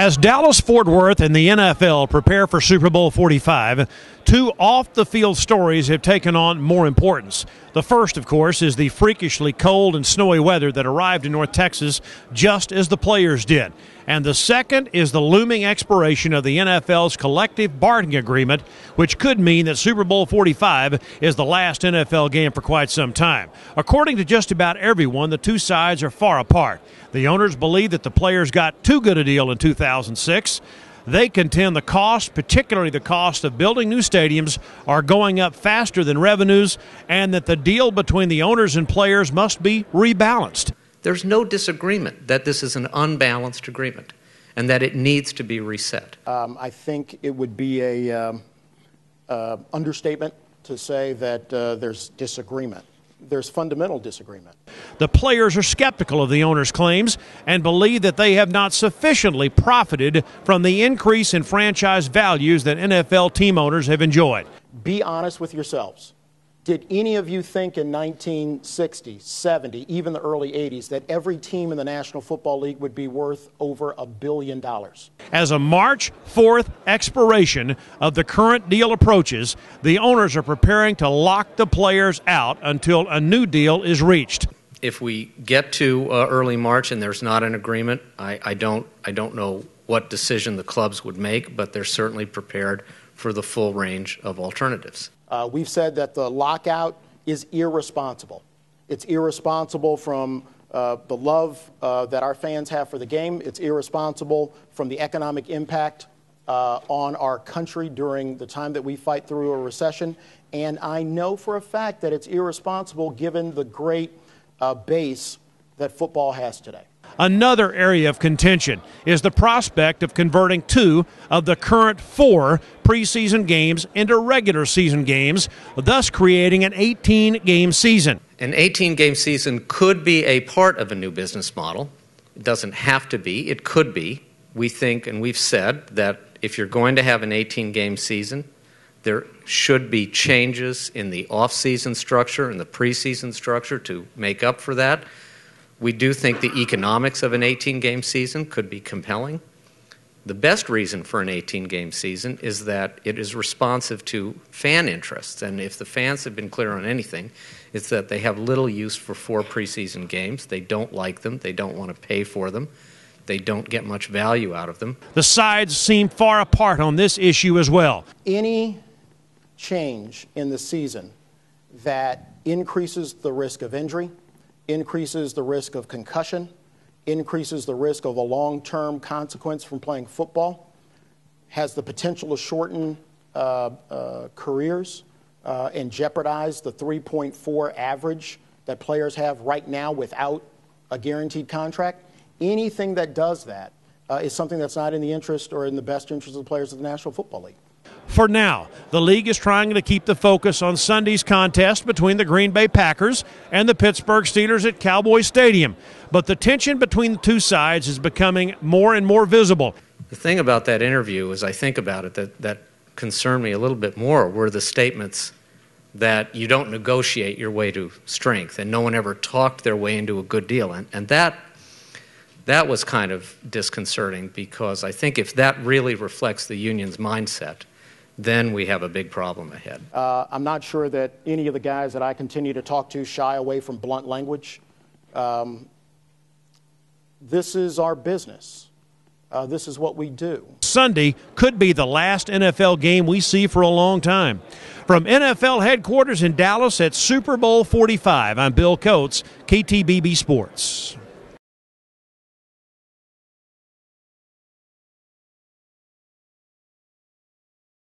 As Dallas-Fort Worth and the NFL prepare for Super Bowl 45, two off-the-field stories have taken on more importance. The first, of course, is the freakishly cold and snowy weather that arrived in North Texas just as the players did. And the second is the looming expiration of the NFL's collective bargaining agreement, which could mean that Super Bowl 45 is the last NFL game for quite some time. According to just about everyone, the two sides are far apart. The owners believe that the players got too good a deal in 2006. They contend the cost, particularly the cost of building new stadiums, are going up faster than revenues, and that the deal between the owners and players must be rebalanced. There's no disagreement that this is an unbalanced agreement and that it needs to be reset. I think it would be a understatement to say that there's disagreement. There's fundamental disagreement. The players are skeptical of the owners' claims and believe that they have not sufficiently profited from the increase in franchise values that NFL team owners have enjoyed. Be honest with yourselves. Did any of you think in 1960, 70, even the early 80s, that every team in the National Football League would be worth over $1 billion? As a March 4th expiration of the current deal approaches, the owners are preparing to lock the players out until a new deal is reached. If we get to early March and there's not an agreement, I don't know what decision the clubs would make, but they're certainly prepared for the full range of alternatives. We've said that the lockout is irresponsible. It's irresponsible from the love that our fans have for the game. It's irresponsible from the economic impact on our country during the time that we fight through a recession. And I know for a fact that it's irresponsible given the great base that football has today. Another area of contention is the prospect of converting 2 of the current 4 preseason games into regular season games, thus creating an 18-game season. An 18-game season could be a part of a new business model. It doesn't have to be. It could be. We think, and we've said, that if you're going to have an 18-game season, there should be changes in the off-season structure and the preseason structure to make up for that. We do think the economics of an 18-game season could be compelling. The best reason for an 18-game season is that it is responsive to fan interests. And if the fans have been clear on anything, it's that they have little use for 4 preseason games. They don't like them. They don't want to pay for them. They don't get much value out of them. The sides seem far apart on this issue as well. Any change in the season that increases the risk of injury, increases the risk of concussion, increases the risk of a long-term consequence from playing football, has the potential to shorten careers and jeopardize the 3.4 average that players have right now without a guaranteed contract. Anything that does that is something that's not in the interest or in the best interest of the players of the National Football League. For now, the league is trying to keep the focus on Sunday's contest between the Green Bay Packers and the Pittsburgh Steelers at Cowboy Stadium. But the tension between the two sides is becoming more and more visible. The thing about that interview, as I think about it, that concerned me a little bit more were the statements that you don't negotiate your way to strength and no one ever talked their way into a good deal. And that was kind of disconcerting, because I think if that really reflects the union's mindset, then we have a big problem ahead. I'm not sure that any of the guys that I continue to talk to shy away from blunt language. This is our business. This is what we do. Sunday could be the last NFL game we see for a long time. From NFL headquarters in Dallas at Super Bowl 45, I'm Bill Coates, KTBB Sports.